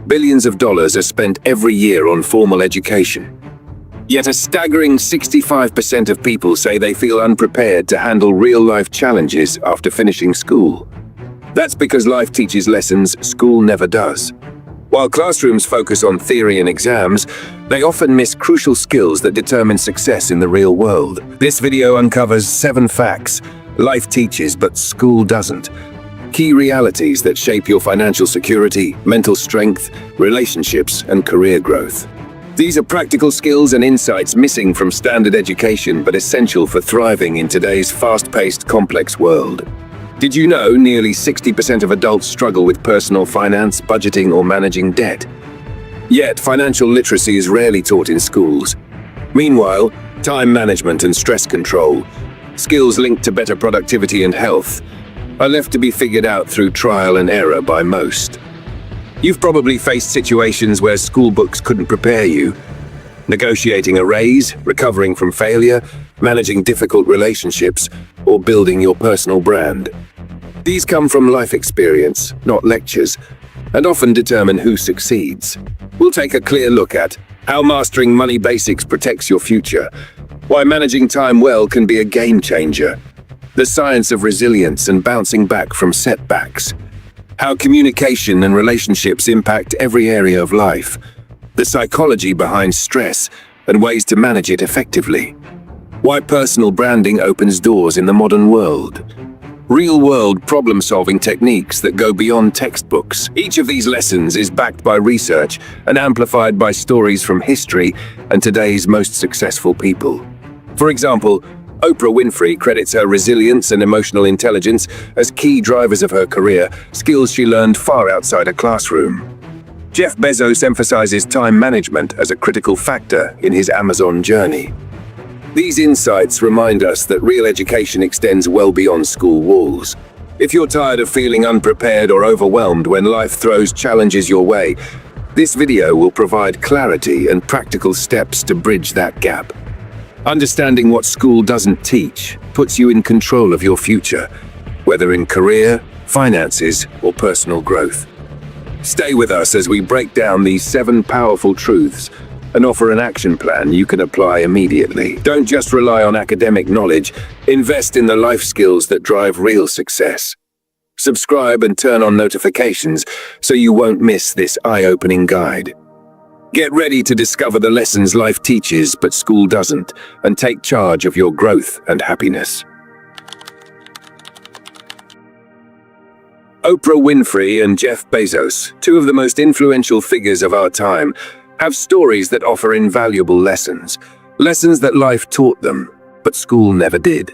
Billions of dollars are spent every year on formal education. Yet a staggering 65% of people say they feel unprepared to handle real-life challenges after finishing school. That's because life teaches lessons school never does. While classrooms focus on theory and exams, they often miss crucial skills that determine success in the real world. This video uncovers 7 facts life teaches but school doesn't. Key realities that shape your financial security, mental strength, relationships, and career growth. These are practical skills and insights missing from standard education but essential for thriving in today's fast-paced, complex world. Did you know nearly 60% of adults struggle with personal finance, budgeting, or managing debt? Yet, financial literacy is rarely taught in schools. Meanwhile, time management and stress control, skills linked to better productivity and health, are left to be figured out through trial and error by most. You've probably faced situations where school books couldn't prepare you. Negotiating a raise, recovering from failure, managing difficult relationships, or building your personal brand. These come from life experience, not lectures, and often determine who succeeds. We'll take a clear look at how mastering money basics protects your future, why managing time well can be a game changer, the science of resilience and bouncing back from setbacks, how communication and relationships impact every area of life, the psychology behind stress and ways to manage it effectively, why personal branding opens doors in the modern world, real-world problem-solving techniques that go beyond textbooks. Each of these lessons is backed by research and amplified by stories from history and today's most successful people. For example, Oprah Winfrey credits her resilience and emotional intelligence as key drivers of her career, skills she learned far outside a classroom. Jeff Bezos emphasizes time management as a critical factor in his Amazon journey. These insights remind us that real education extends well beyond school walls. If you're tired of feeling unprepared or overwhelmed when life throws challenges your way, this video will provide clarity and practical steps to bridge that gap. Understanding what school doesn't teach puts you in control of your future, whether in career, finances, or personal growth. Stay with us as we break down these 7 powerful truths and offer an action plan you can apply immediately. Don't just rely on academic knowledge, invest in the life skills that drive real success. Subscribe and turn on notifications so you won't miss this eye-opening guide. Get ready to discover the lessons life teaches but school doesn't, and take charge of your growth and happiness. Oprah Winfrey and Jeff Bezos, 2 of the most influential figures of our time, have stories that offer invaluable lessons that life taught them, but school never did.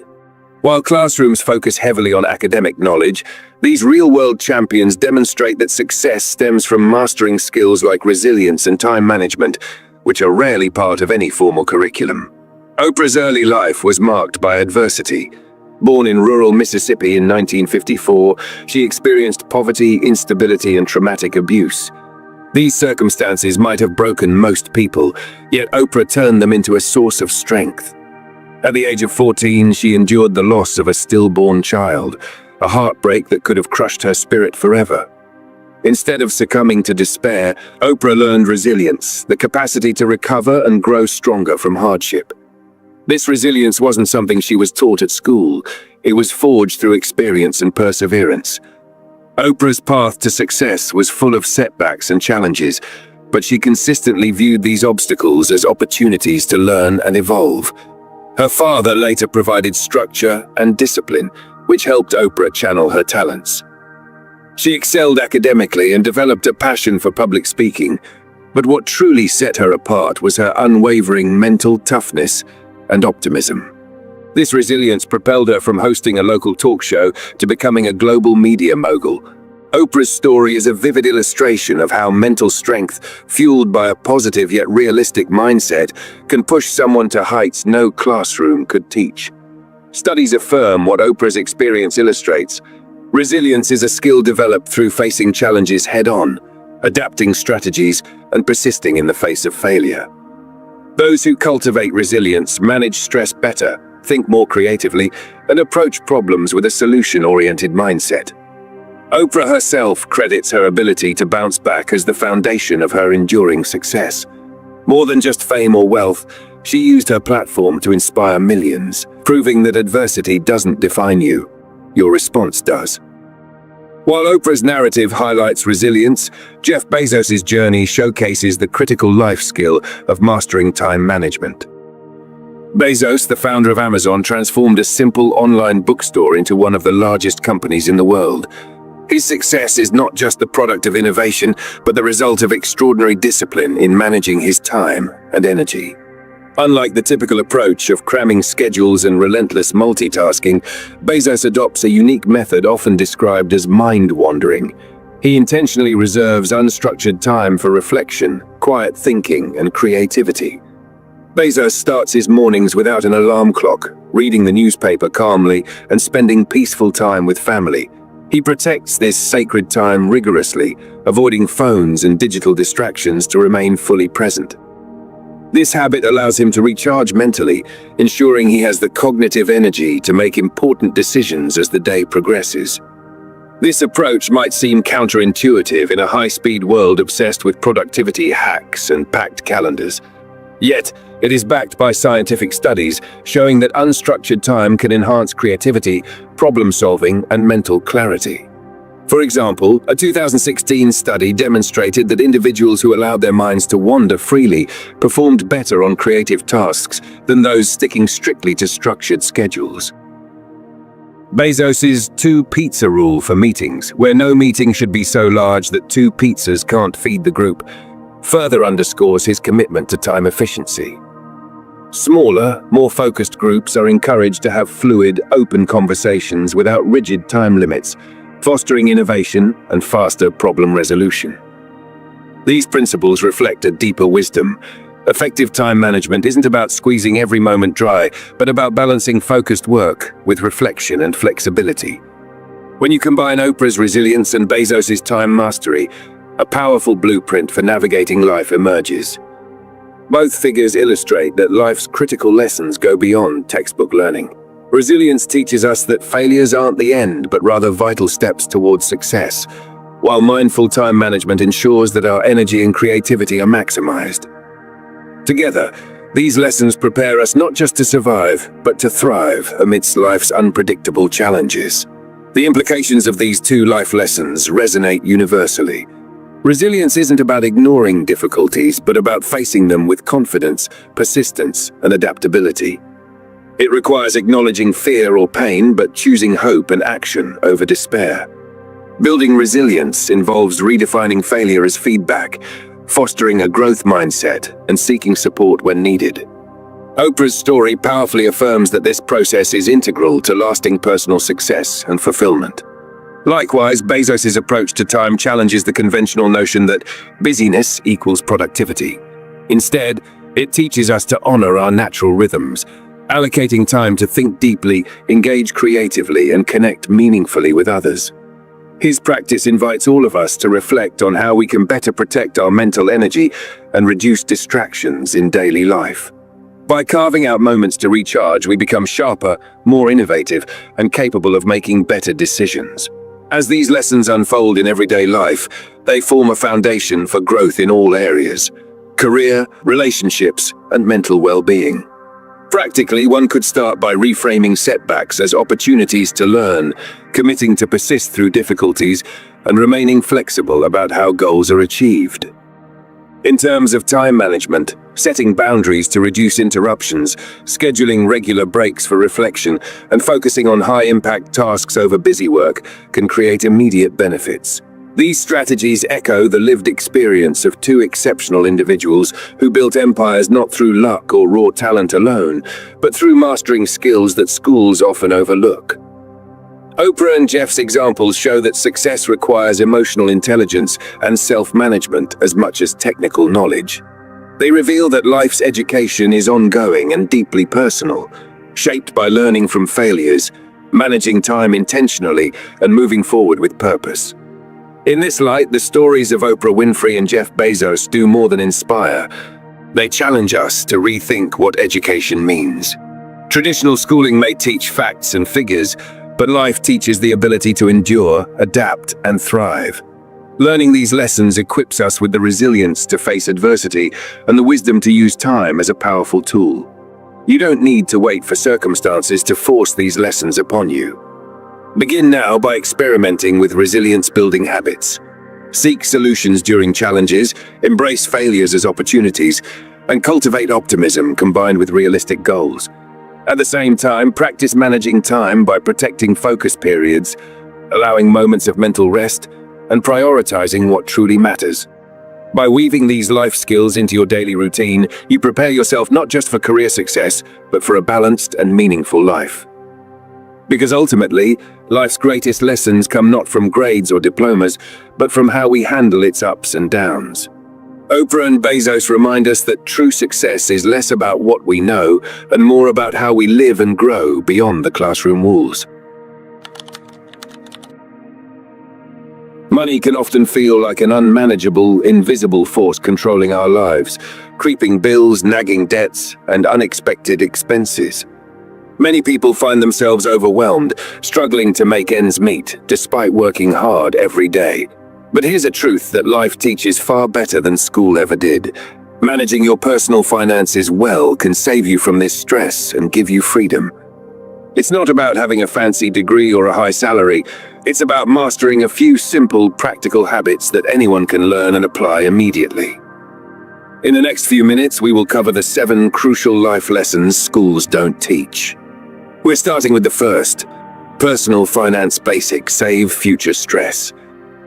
While classrooms focus heavily on academic knowledge, these real-world champions demonstrate that success stems from mastering skills like resilience and time management, which are rarely part of any formal curriculum. Oprah's early life was marked by adversity. Born in rural Mississippi in 1954, she experienced poverty, instability, and traumatic abuse. These circumstances might have broken most people, yet Oprah turned them into a source of strength. At the age of 14, she endured the loss of a stillborn child, a heartbreak that could have crushed her spirit forever. Instead of succumbing to despair, Oprah learned resilience, the capacity to recover and grow stronger from hardship. This resilience wasn't something she was taught at school. It was forged through experience and perseverance. Oprah's path to success was full of setbacks and challenges, but she consistently viewed these obstacles as opportunities to learn and evolve. Her father later provided structure and discipline, which helped Oprah channel her talents. She excelled academically and developed a passion for public speaking, but what truly set her apart was her unwavering mental toughness and optimism. This resilience propelled her from hosting a local talk show to becoming a global media mogul. Oprah's story is a vivid illustration of how mental strength, fueled by a positive yet realistic mindset, can push someone to heights no classroom could teach. Studies affirm what Oprah's experience illustrates. Resilience is a skill developed through facing challenges head-on, adapting strategies, and persisting in the face of failure. Those who cultivate resilience manage stress better, think more creatively, and approach problems with a solution-oriented mindset. Oprah herself credits her ability to bounce back as the foundation of her enduring success. More than just fame or wealth, she used her platform to inspire millions, proving that adversity doesn't define you. Your response does. While Oprah's narrative highlights resilience, Jeff Bezos' journey showcases the critical life skill of mastering time management. Bezos, the founder of Amazon, transformed a simple online bookstore into one of the largest companies in the world. His success is not just the product of innovation, but the result of extraordinary discipline in managing his time and energy. Unlike the typical approach of cramming schedules and relentless multitasking, Bezos adopts a unique method often described as mind-wandering. He intentionally reserves unstructured time for reflection, quiet thinking, and creativity. Bezos starts his mornings without an alarm clock, reading the newspaper calmly and spending peaceful time with family. He protects this sacred time rigorously, avoiding phones and digital distractions to remain fully present. This habit allows him to recharge mentally, ensuring he has the cognitive energy to make important decisions as the day progresses. This approach might seem counterintuitive in a high-speed world obsessed with productivity hacks and packed calendars. Yet, it is backed by scientific studies showing that unstructured time can enhance creativity, problem-solving, and mental clarity. For example, a 2016 study demonstrated that individuals who allowed their minds to wander freely performed better on creative tasks than those sticking strictly to structured schedules. Bezos's two-pizza rule for meetings, where no meeting should be so large that two pizzas can't feed the group, further underscores his commitment to time efficiency. Smaller, more focused groups are encouraged to have fluid, open conversations without rigid time limits, fostering innovation and faster problem resolution. These principles reflect a deeper wisdom. Effective time management isn't about squeezing every moment dry, but about balancing focused work with reflection and flexibility. When you combine Oprah's resilience and Bezos's time mastery, a powerful blueprint for navigating life emerges. Both figures illustrate that life's critical lessons go beyond textbook learning. Resilience teaches us that failures aren't the end, but rather vital steps towards success, while mindful time management ensures that our energy and creativity are maximized. Together, these lessons prepare us not just to survive, but to thrive amidst life's unpredictable challenges. The implications of these two life lessons resonate universally. Resilience isn't about ignoring difficulties, but about facing them with confidence, persistence, and adaptability. It requires acknowledging fear or pain, but choosing hope and action over despair. Building resilience involves redefining failure as feedback, fostering a growth mindset, and seeking support when needed. Oprah's story powerfully affirms that this process is integral to lasting personal success and fulfillment. Likewise, Bezos's approach to time challenges the conventional notion that busyness equals productivity. Instead, it teaches us to honor our natural rhythms, allocating time to think deeply, engage creatively, and connect meaningfully with others. His practice invites all of us to reflect on how we can better protect our mental energy and reduce distractions in daily life. By carving out moments to recharge, we become sharper, more innovative, and capable of making better decisions. As these lessons unfold in everyday life, they form a foundation for growth in all areas: career, relationships, and mental well-being. Practically, one could start by reframing setbacks as opportunities to learn, committing to persist through difficulties, and remaining flexible about how goals are achieved. In terms of time management, setting boundaries to reduce interruptions, scheduling regular breaks for reflection, and focusing on high-impact tasks over busy work can create immediate benefits. These strategies echo the lived experience of two exceptional individuals who built empires not through luck or raw talent alone, but through mastering skills that schools often overlook. Oprah and Jeff's examples show that success requires emotional intelligence and self-management as much as technical knowledge. They reveal that life's education is ongoing and deeply personal, shaped by learning from failures, managing time intentionally, and moving forward with purpose. In this light, the stories of Oprah Winfrey and Jeff Bezos do more than inspire. They challenge us to rethink what education means. Traditional schooling may teach facts and figures, but life teaches the ability to endure, adapt, and thrive. Learning these lessons equips us with the resilience to face adversity and the wisdom to use time as a powerful tool. You don't need to wait for circumstances to force these lessons upon you. Begin now by experimenting with resilience-building habits. Seek solutions during challenges, embrace failures as opportunities, and cultivate optimism combined with realistic goals. At the same time, practice managing time by protecting focus periods, allowing moments of mental rest, and prioritizing what truly matters. By weaving these life skills into your daily routine, you prepare yourself not just for career success, but for a balanced and meaningful life. Because ultimately, life's greatest lessons come not from grades or diplomas, but from how we handle its ups and downs. Oprah and Bezos remind us that true success is less about what we know and more about how we live and grow beyond the classroom walls. Money can often feel like an unmanageable, invisible force controlling our lives, creeping bills, nagging debts, and unexpected expenses. Many people find themselves overwhelmed, struggling to make ends meet, despite working hard every day. But here's a truth that life teaches far better than school ever did. Managing your personal finances well can save you from this stress and give you freedom. It's not about having a fancy degree or a high salary. It's about mastering a few simple, practical habits that anyone can learn and apply immediately. In the next few minutes, we will cover the 7 crucial life lessons schools don't teach. We're starting with the first: personal finance basics save future stress.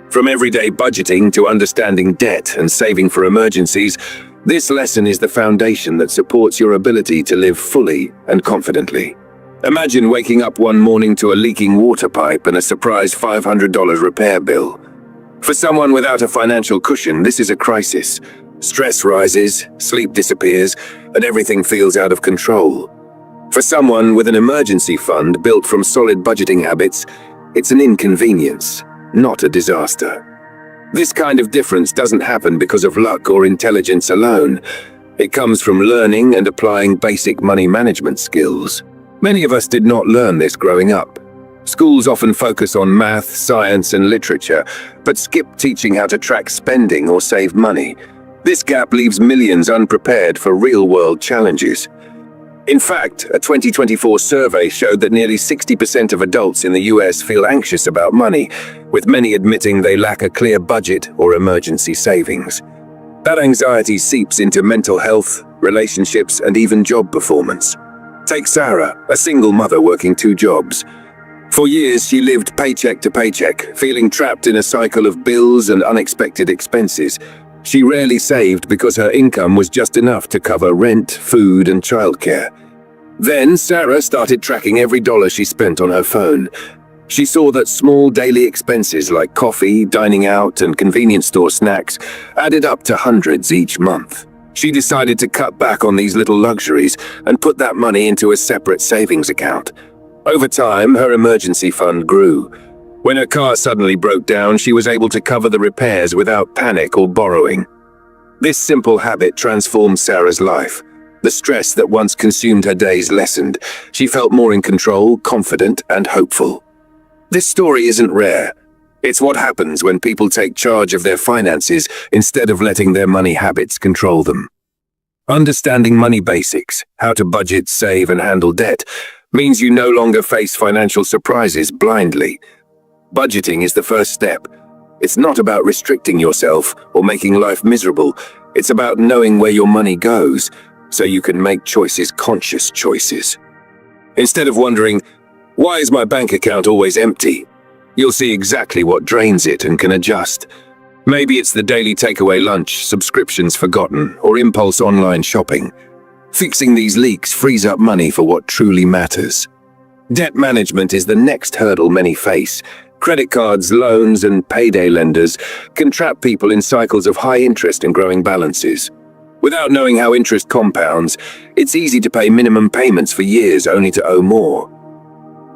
From everyday budgeting to understanding debt and saving for emergencies, this lesson is the foundation that supports your ability to live fully and confidently. Imagine waking up one morning to a leaking water pipe and a surprise $500 repair bill. For someone without a financial cushion, this is a crisis. Stress rises, sleep disappears, and everything feels out of control. For someone with an emergency fund built from solid budgeting habits, it's an inconvenience, not a disaster. This kind of difference doesn't happen because of luck or intelligence alone. It comes from learning and applying basic money management skills. Many of us did not learn this growing up. Schools often focus on math, science, and literature, but skip teaching how to track spending or save money. This gap leaves millions unprepared for real-world challenges. In fact, a 2024 survey showed that nearly 60% of adults in the US feel anxious about money, with many admitting they lack a clear budget or emergency savings. That anxiety seeps into mental health, relationships, and even job performance. Take Sarah, a single mother working 2 jobs. For years, she lived paycheck to paycheck, feeling trapped in a cycle of bills and unexpected expenses. She rarely saved because her income was just enough to cover rent, food, and childcare. Then Sarah started tracking every dollar she spent on her phone. She saw that small daily expenses like coffee, dining out, and convenience store snacks added up to hundreds each month. She decided to cut back on these little luxuries and put that money into a separate savings account. Over time, her emergency fund grew. When her car suddenly broke down, she was able to cover the repairs without panic or borrowing. This simple habit transformed Sarah's life. The stress that once consumed her days lessened. She felt more in control, confident, and hopeful. This story isn't rare. It's what happens when people take charge of their finances instead of letting their money habits control them. Understanding money basics, how to budget, save, and handle debt, means you no longer face financial surprises blindly. Budgeting is the first step. It's not about restricting yourself or making life miserable. It's about knowing where your money goes, so you can make conscious choices. Instead of wondering, why is my bank account always empty? You'll see exactly what drains it and can adjust. Maybe it's the daily takeaway lunch, subscriptions forgotten, or impulse online shopping. Fixing these leaks frees up money for what truly matters. Debt management is the next hurdle many face. Credit cards, loans, and payday lenders can trap people in cycles of high interest and growing balances. Without knowing how interest compounds, it's easy to pay minimum payments for years only to owe more.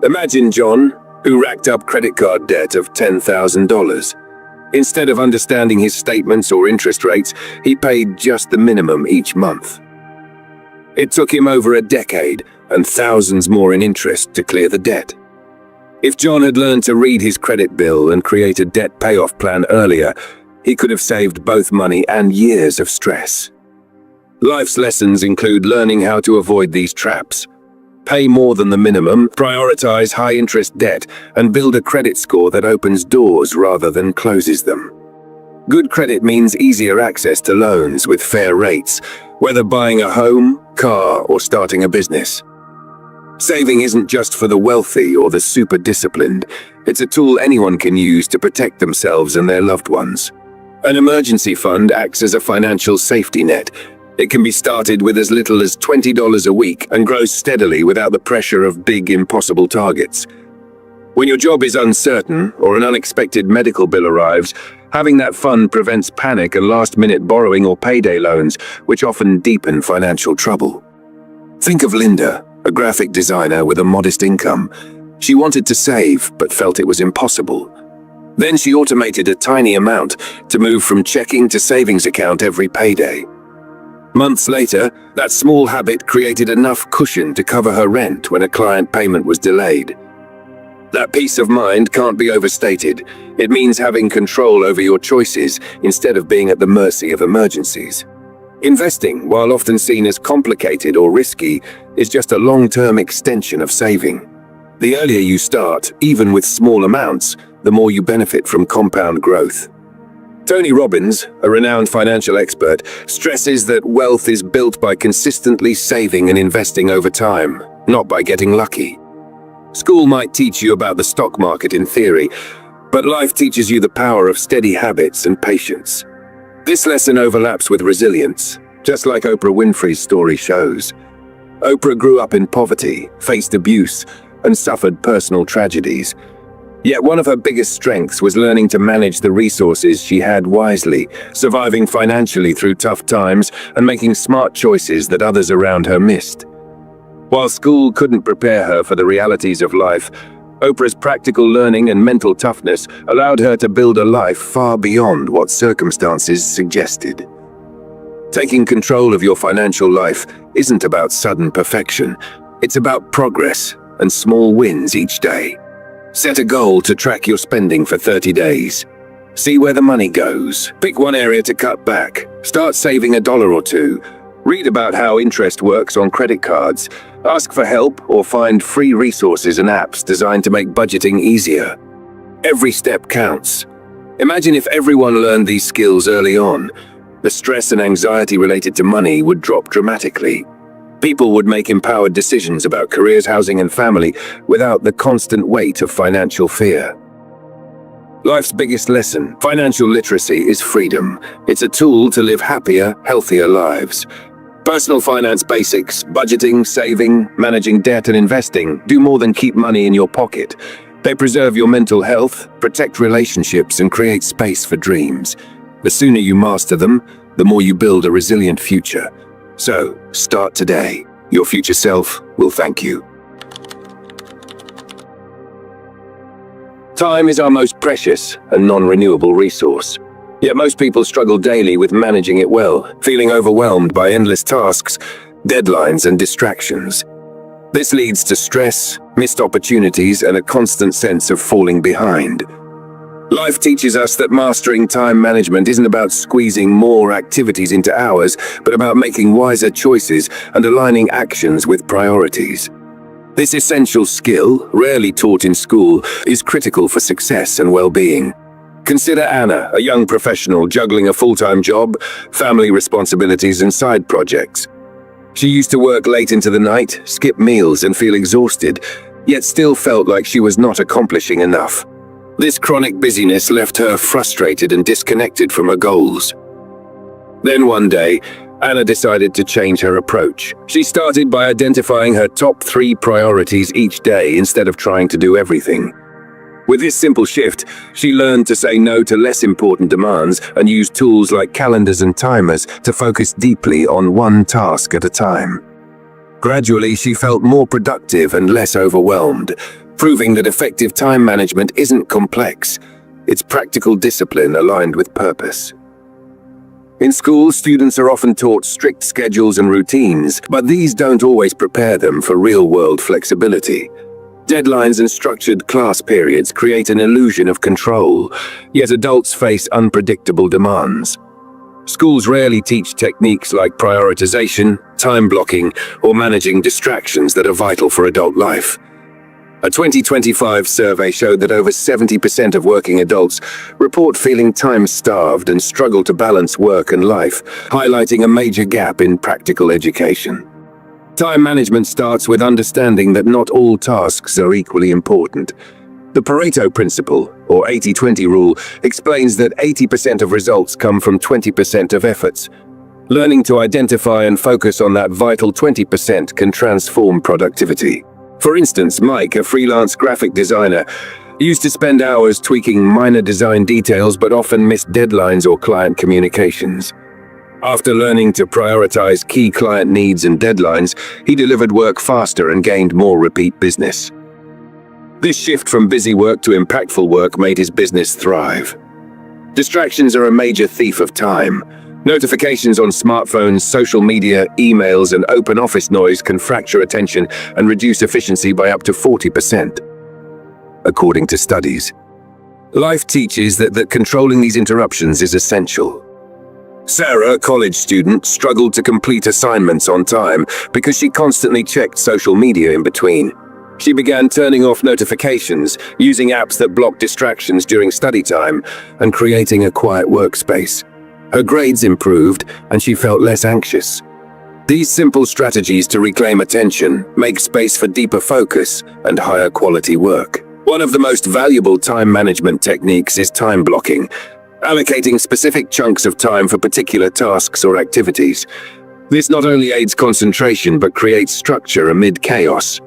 Imagine John, who racked up credit card debt of $10,000. Instead of understanding his statements or interest rates, he paid just the minimum each month. It took him over a decade and thousands more in interest to clear the debt. If John had learned to read his credit bill and create a debt payoff plan earlier, he could have saved both money and years of stress. Life's lessons include learning how to avoid these traps. Pay more than the minimum, prioritize high-interest debt, and build a credit score that opens doors rather than closes them. Good credit means easier access to loans with fair rates, whether buying a home, car, or starting a business. Saving isn't just for the wealthy or the super disciplined. It's a tool anyone can use to protect themselves and their loved ones. An emergency fund acts as a financial safety net. It can be started with as little as $20 a week and grows steadily without the pressure of big, impossible targets. When your job is uncertain or an unexpected medical bill arrives, having that fund prevents panic and last-minute borrowing or payday loans, which often deepen financial trouble. Think of Linda, a graphic designer with a modest income. She wanted to save, but felt it was impossible. Then she automated a tiny amount to move from checking to savings account every payday. Months later, that small habit created enough cushion to cover her rent when a client payment was delayed. That peace of mind can't be overstated. It means having control over your choices instead of being at the mercy of emergencies. Investing, while often seen as complicated or risky, is just a long-term extension of saving. The earlier you start, even with small amounts, the more you benefit from compound growth. Tony Robbins, a renowned financial expert, stresses that wealth is built by consistently saving and investing over time, not by getting lucky. School might teach you about the stock market in theory, but life teaches you the power of steady habits and patience. This lesson overlaps with resilience, just like Oprah Winfrey's story shows. Oprah grew up in poverty, faced abuse, and suffered personal tragedies. Yet one of her biggest strengths was learning to manage the resources she had wisely, surviving financially through tough times and making smart choices that others around her missed. While school couldn't prepare her for the realities of life, Oprah's practical learning and mental toughness allowed her to build a life far beyond what circumstances suggested. Taking control of your financial life isn't about sudden perfection. It's about progress and small wins each day. Set a goal to track your spending for 30 days. See where the money goes. Pick one area to cut back. Start saving $1 or $2. Read about how interest works on credit cards. Ask for help or find free resources and apps designed to make budgeting easier. Every step counts. Imagine if everyone learned these skills early on. The stress and anxiety related to money would drop dramatically. People would make empowered decisions about careers, housing, and family without the constant weight of financial fear. Life's biggest lesson, financial literacy, is freedom. It's a tool to live happier, healthier lives. Personal finance basics, budgeting, saving, managing debt, and investing do more than keep money in your pocket. They preserve your mental health, protect relationships, and create space for dreams. The sooner you master them, the more you build a resilient future. So, start today. Your future self will thank you. Time is our most precious and non-renewable resource. Yet most people struggle daily with managing it well, feeling overwhelmed by endless tasks, deadlines, and distractions. This leads to stress, missed opportunities, and a constant sense of falling behind. Life teaches us that mastering time management isn't about squeezing more activities into hours, but about making wiser choices and aligning actions with priorities. This essential skill, rarely taught in school, is critical for success and well-being. Consider Anna, a young professional juggling a full-time job, family responsibilities, and side projects. She used to work late into the night, skip meals, and feel exhausted, yet still felt like she was not accomplishing enough. This chronic busyness left her frustrated and disconnected from her goals. Then one day, Anna decided to change her approach. She started by identifying her top 3 priorities each day instead of trying to do everything. With this simple shift, she learned to say no to less important demands and use tools like calendars and timers to focus deeply on one task at a time. Gradually, she felt more productive and less overwhelmed, proving that effective time management isn't complex. It's practical discipline aligned with purpose. In school, students are often taught strict schedules and routines, but these don't always prepare them for real-world flexibility. Deadlines and structured class periods create an illusion of control, yet adults face unpredictable demands. Schools rarely teach techniques like prioritization, time blocking, or managing distractions that are vital for adult life. A 2025 survey showed that over 70% of working adults report feeling time-starved and struggle to balance work and life, highlighting a major gap in practical education. Time management starts with understanding that not all tasks are equally important. The Pareto principle, or 80-20 rule, explains that 80% of results come from 20% of efforts. Learning to identify and focus on that vital 20% can transform productivity. For instance, Mike, a freelance graphic designer, used to spend hours tweaking minor design details but often missed deadlines or client communications. After learning to prioritize key client needs and deadlines, he delivered work faster and gained more repeat business. This shift from busy work to impactful work made his business thrive. Distractions are a major thief of time. Notifications on smartphones, social media, emails, and open office noise can fracture attention and reduce efficiency by up to 40%. According to studies, life teaches that controlling these interruptions is essential. Sarah, a college student, struggled to complete assignments on time because she constantly checked social media in between. She began turning off notifications, using apps that block distractions during study time, and creating a quiet workspace. Her grades improved, and she felt less anxious. These simple strategies to reclaim attention make space for deeper focus and higher quality work. One of the most valuable time management techniques is time blocking, allocating specific chunks of time for particular tasks or activities. This not only aids concentration but creates structure amid chaos.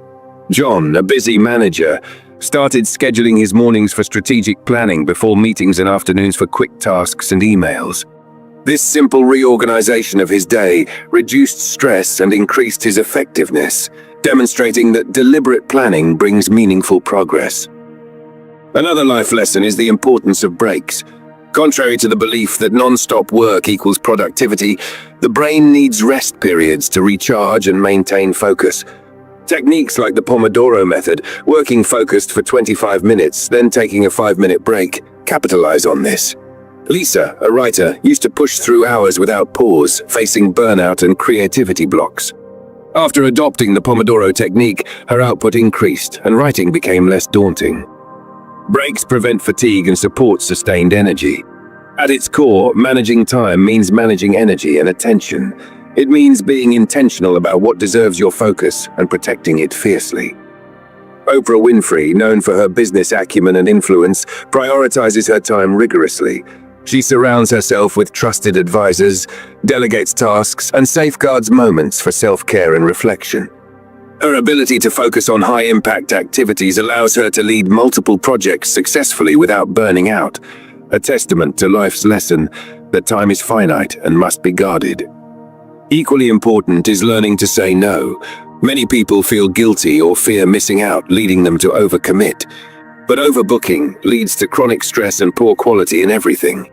John, a busy manager, started scheduling his mornings for strategic planning before meetings and afternoons for quick tasks and emails. This simple reorganization of his day reduced stress and increased his effectiveness, demonstrating that deliberate planning brings meaningful progress. Another life lesson is the importance of breaks. Contrary to the belief that non-stop work equals productivity, the brain needs rest periods to recharge and maintain focus. Techniques like the Pomodoro method, working focused for 25 minutes, then taking a 5-minute break, capitalize on this. Lisa, a writer, used to push through hours without pause, facing burnout and creativity blocks. After adopting the Pomodoro technique, her output increased and writing became less daunting. Breaks prevent fatigue and support sustained energy. At its core, managing time means managing energy and attention. It means being intentional about what deserves your focus and protecting it fiercely. Oprah Winfrey, known for her business acumen and influence, prioritizes her time rigorously. She surrounds herself with trusted advisors, delegates tasks, and safeguards moments for self-care and reflection. Her ability to focus on high-impact activities allows her to lead multiple projects successfully without burning out, a testament to life's lesson that time is finite and must be guarded. Equally important is learning to say no. Many people feel guilty or fear missing out, leading them to overcommit. But overbooking leads to chronic stress and poor quality in everything.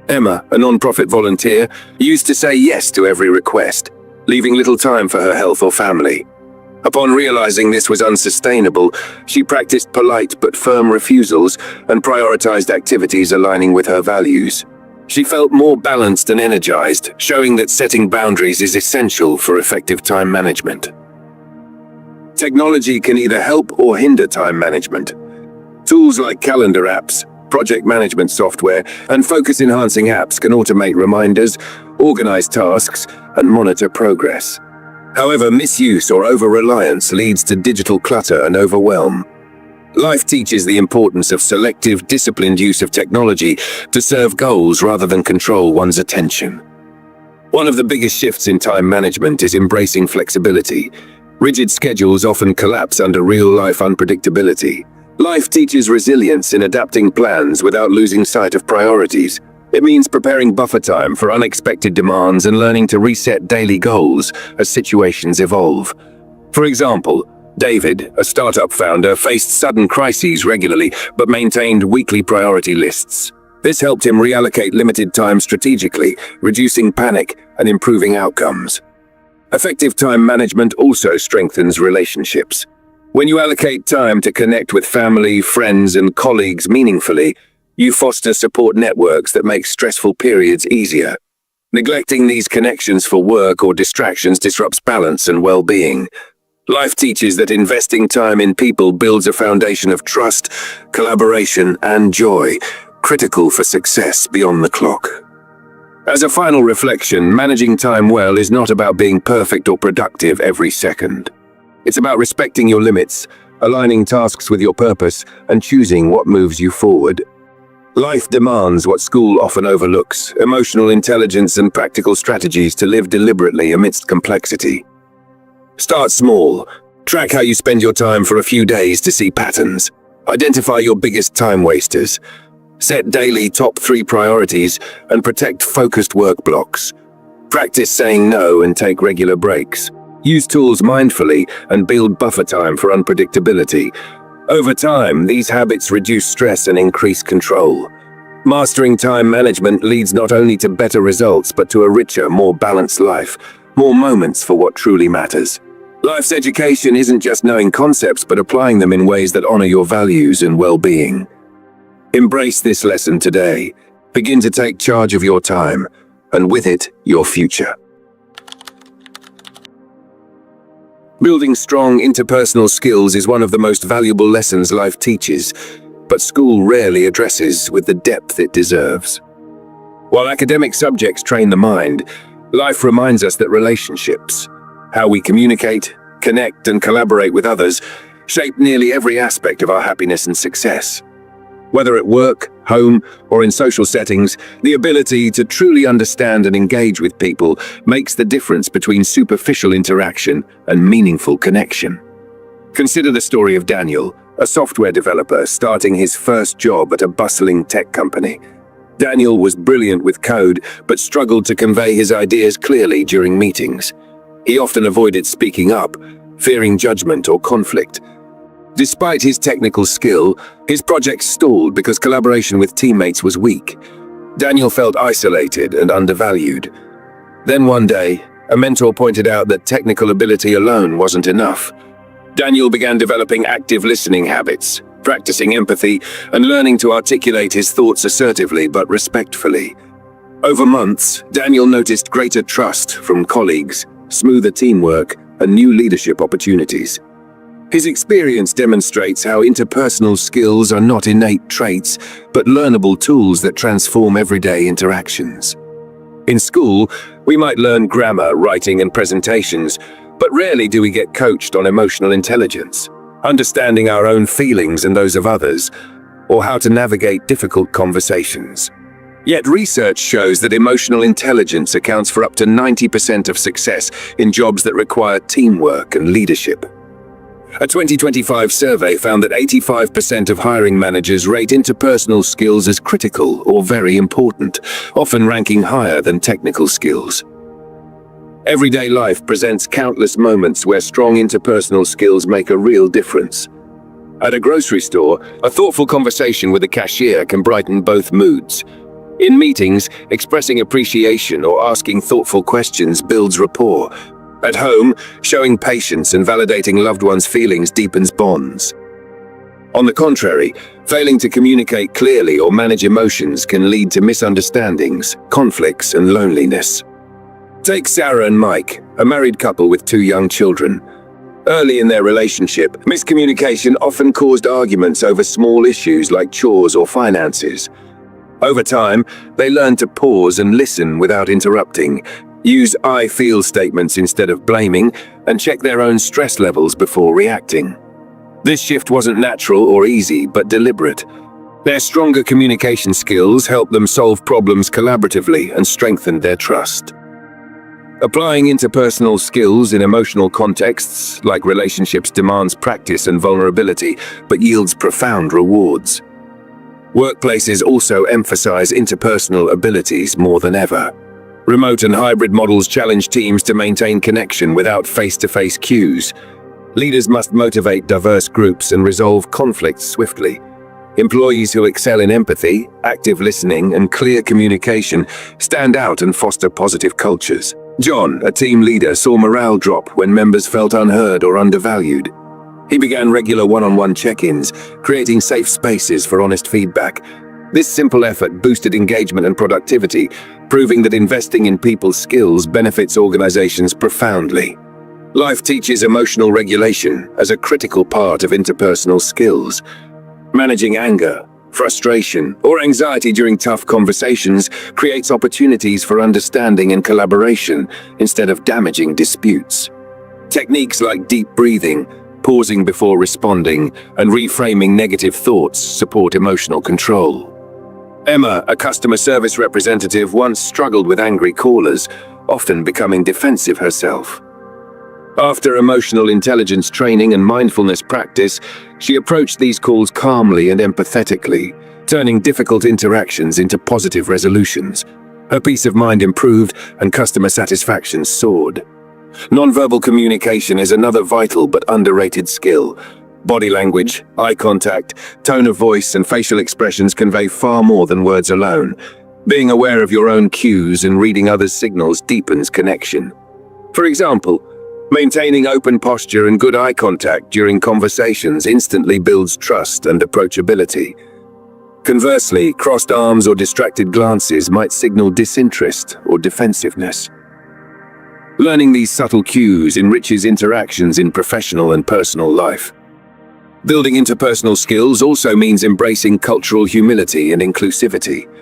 Emma, a non-profit volunteer, used to say yes to every request, leaving little time for her health or family. Upon realizing this was unsustainable, she practiced polite but firm refusals and prioritized activities aligning with her values. She felt more balanced and energized, showing that setting boundaries is essential for effective time management. Technology can either help or hinder time management. Tools like calendar apps, project management software, and focus-enhancing apps can automate reminders, organize tasks, and monitor progress. However, misuse or over-reliance leads to digital clutter and overwhelm. Life teaches the importance of selective, disciplined use of technology to serve goals rather than control one's attention. One of the biggest shifts in time management is embracing flexibility. Rigid schedules often collapse under real-life unpredictability. Life teaches resilience in adapting plans without losing sight of priorities. It means preparing buffer time for unexpected demands and learning to reset daily goals as situations evolve. For example, David, a startup founder, faced sudden crises regularly but maintained weekly priority lists. This helped him reallocate limited time strategically, reducing panic and improving outcomes. Effective time management also strengthens relationships. When you allocate time to connect with family, friends, and colleagues meaningfully, you foster support networks that make stressful periods easier. Neglecting these connections for work or distractions disrupts balance and well-being. Life teaches that investing time in people builds a foundation of trust, collaboration, and joy, critical for success beyond the clock. As a final reflection, managing time well is not about being perfect or productive every second. It's about respecting your limits, aligning tasks with your purpose, and choosing what moves you forward. Life demands what school often overlooks: emotional intelligence and practical strategies to live deliberately amidst complexity. Start small. Track how you spend your time for a few days to see patterns. Identify your biggest time wasters. Set daily top 3 priorities and protect focused work blocks. Practice saying no and take regular breaks. Use tools mindfully and build buffer time for unpredictability. Over time, these habits reduce stress and increase control. Mastering time management leads not only to better results, but to a richer, more balanced life, more moments for what truly matters. Life's education isn't just knowing concepts, but applying them in ways that honor your values and well-being. Embrace this lesson today. Begin to take charge of your time, and with it, your future. Building strong interpersonal skills is one of the most valuable lessons life teaches, but school rarely addresses with the depth it deserves. While academic subjects train the mind, life reminds us that relationships, how we communicate, connect, and collaborate with others, shape nearly every aspect of our happiness and success. Whether at work, home, or in social settings, the ability to truly understand and engage with people makes the difference between superficial interaction and meaningful connection. Consider the story of Daniel, a software developer starting his first job at a bustling tech company. Daniel was brilliant with code, but struggled to convey his ideas clearly during meetings. He often avoided speaking up, fearing judgment or conflict. Despite his technical skill, his project stalled because collaboration with teammates was weak. Daniel felt isolated and undervalued. Then one day, a mentor pointed out that technical ability alone wasn't enough. Daniel began developing active listening habits, practicing empathy, and learning to articulate his thoughts assertively but respectfully. Over months, Daniel noticed greater trust from colleagues, smoother teamwork, and new leadership opportunities. His experience demonstrates how interpersonal skills are not innate traits, but learnable tools that transform everyday interactions. In school, we might learn grammar, writing, and presentations, but rarely do we get coached on emotional intelligence, understanding our own feelings and those of others, or how to navigate difficult conversations. Yet research shows that emotional intelligence accounts for up to 90% of success in jobs that require teamwork and leadership. A 2025 survey found that 85% of hiring managers rate interpersonal skills as critical or very important, often ranking higher than technical skills. Everyday life presents countless moments where strong interpersonal skills make a real difference. At a grocery store, a thoughtful conversation with a cashier can brighten both moods. In meetings, expressing appreciation or asking thoughtful questions builds rapport. At home, showing patience and validating loved ones' feelings deepens bonds. On the contrary, failing to communicate clearly or manage emotions can lead to misunderstandings, conflicts, and loneliness. Take Sarah and Mike, a married couple with 2 young children. Early in their relationship, miscommunication often caused arguments over small issues like chores or finances. Over time, they learned to pause and listen without interrupting, use "I feel" statements instead of blaming, and check their own stress levels before reacting. This shift wasn't natural or easy, but deliberate. Their stronger communication skills helped them solve problems collaboratively and strengthened their trust. Applying interpersonal skills in emotional contexts, like relationships, demands practice and vulnerability, but yields profound rewards. Workplaces also emphasize interpersonal abilities more than ever. Remote and hybrid models challenge teams to maintain connection without face-to-face cues. Leaders must motivate diverse groups and resolve conflicts swiftly. Employees who excel in empathy, active listening, and clear communication stand out and foster positive cultures. John, a team leader, saw morale drop when members felt unheard or undervalued. He began regular one-on-one check-ins, creating safe spaces for honest feedback. This simple effort boosted engagement and productivity, proving that investing in people's skills benefits organizations profoundly. Life teaches emotional regulation as a critical part of interpersonal skills. Managing anger, frustration, or anxiety during tough conversations creates opportunities for understanding and collaboration instead of damaging disputes. Techniques like deep breathing, pausing before responding, and reframing negative thoughts support emotional control. Emma, a customer service representative, once struggled with angry callers, often becoming defensive herself. After emotional intelligence training and mindfulness practice, she approached these calls calmly and empathetically, turning difficult interactions into positive resolutions. Her peace of mind improved and customer satisfaction soared. Nonverbal communication is another vital but underrated skill. Body language, eye contact, tone of voice, and facial expressions convey far more than words alone. Being aware of your own cues and reading others' signals deepens connection. For example, maintaining open posture and good eye contact during conversations instantly builds trust and approachability. Conversely, crossed arms or distracted glances might signal disinterest or defensiveness. Learning these subtle cues enriches interactions in professional and personal life. Building interpersonal skills also means embracing cultural humility and inclusivity.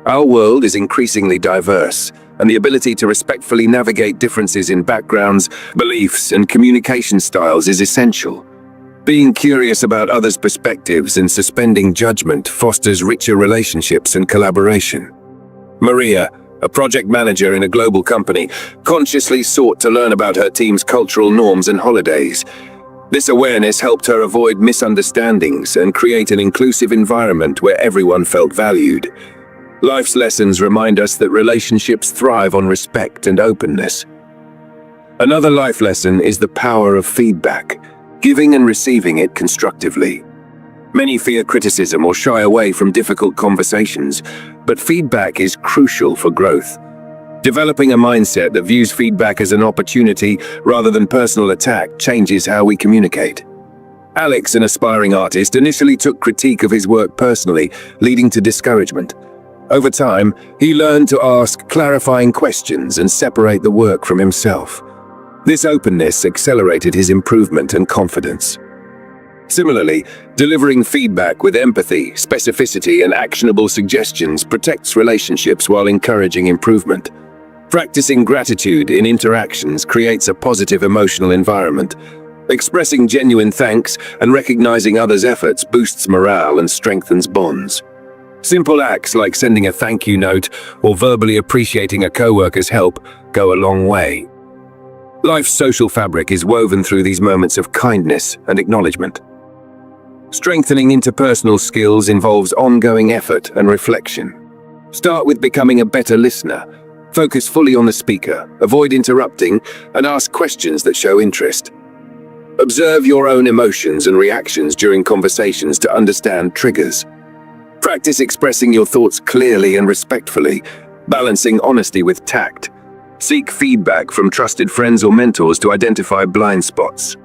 Our world is increasingly diverse, and the ability to respectfully navigate differences in backgrounds, beliefs, and communication styles is essential. Being curious about others' perspectives and suspending judgment fosters richer relationships and collaboration. Maria, a project manager in a global company, consciously sought to learn about her team's cultural norms and holidays. This awareness helped her avoid misunderstandings and create an inclusive environment where everyone felt valued. Life's lessons remind us that relationships thrive on respect and openness. Another life lesson is the power of feedback, giving and receiving it constructively. Many fear criticism or shy away from difficult conversations, but feedback is crucial for growth. Developing a mindset that views feedback as an opportunity rather than personal attack changes how we communicate. Alex, an aspiring artist, initially took critique of his work personally, leading to discouragement. Over time, he learned to ask clarifying questions and separate the work from himself. This openness accelerated his improvement and confidence. Similarly, delivering feedback with empathy, specificity, and actionable suggestions protects relationships while encouraging improvement. Practicing gratitude in interactions creates a positive emotional environment. Expressing genuine thanks and recognizing others' efforts boosts morale and strengthens bonds. Simple acts like sending a thank you note or verbally appreciating a coworker's help go a long way. Life's social fabric is woven through these moments of kindness and acknowledgement. Strengthening interpersonal skills involves ongoing effort and reflection. Start with becoming a better listener. Focus fully on the speaker, avoid interrupting, and ask questions that show interest. Observe your own emotions and reactions during conversations to understand triggers. Practice expressing your thoughts clearly and respectfully, balancing honesty with tact. Seek feedback from trusted friends or mentors to identify blind spots.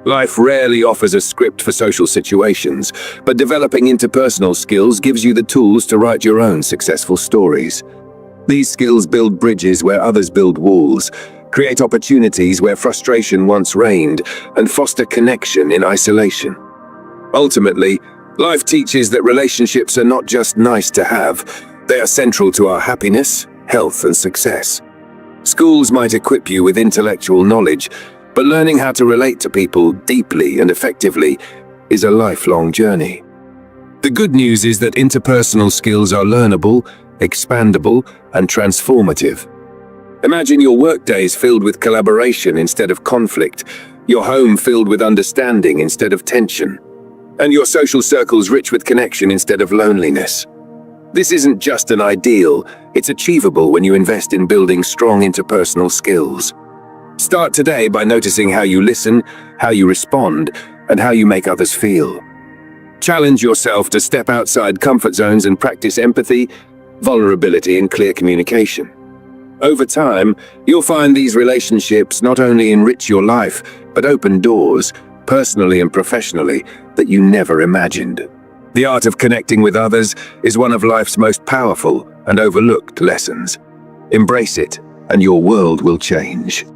Life rarely offers a script for social situations, but developing interpersonal skills gives you the tools to write your own successful stories. These skills build bridges where others build walls, create opportunities where frustration once reigned, and foster connection in isolation. Ultimately, life teaches that relationships are not just nice to have, they are central to our happiness, health, and success. Schools might equip you with intellectual knowledge, but learning how to relate to people deeply and effectively is a lifelong journey. The good news is that interpersonal skills are learnable, expandable, and transformative. Imagine your workdays filled with collaboration instead of conflict, your home filled with understanding instead of tension, and your social circles rich with connection instead of loneliness. This isn't just an ideal, it's achievable when you invest in building strong interpersonal skills. Start today by noticing how you listen, how you respond, and how you make others feel. Challenge yourself to step outside comfort zones and practice empathy, vulnerability, and clear communication. Over time, you'll find these relationships not only enrich your life, but open doors, personally and professionally, that you never imagined. The art of connecting with others is one of life's most powerful and overlooked lessons. Embrace it, and your world will change.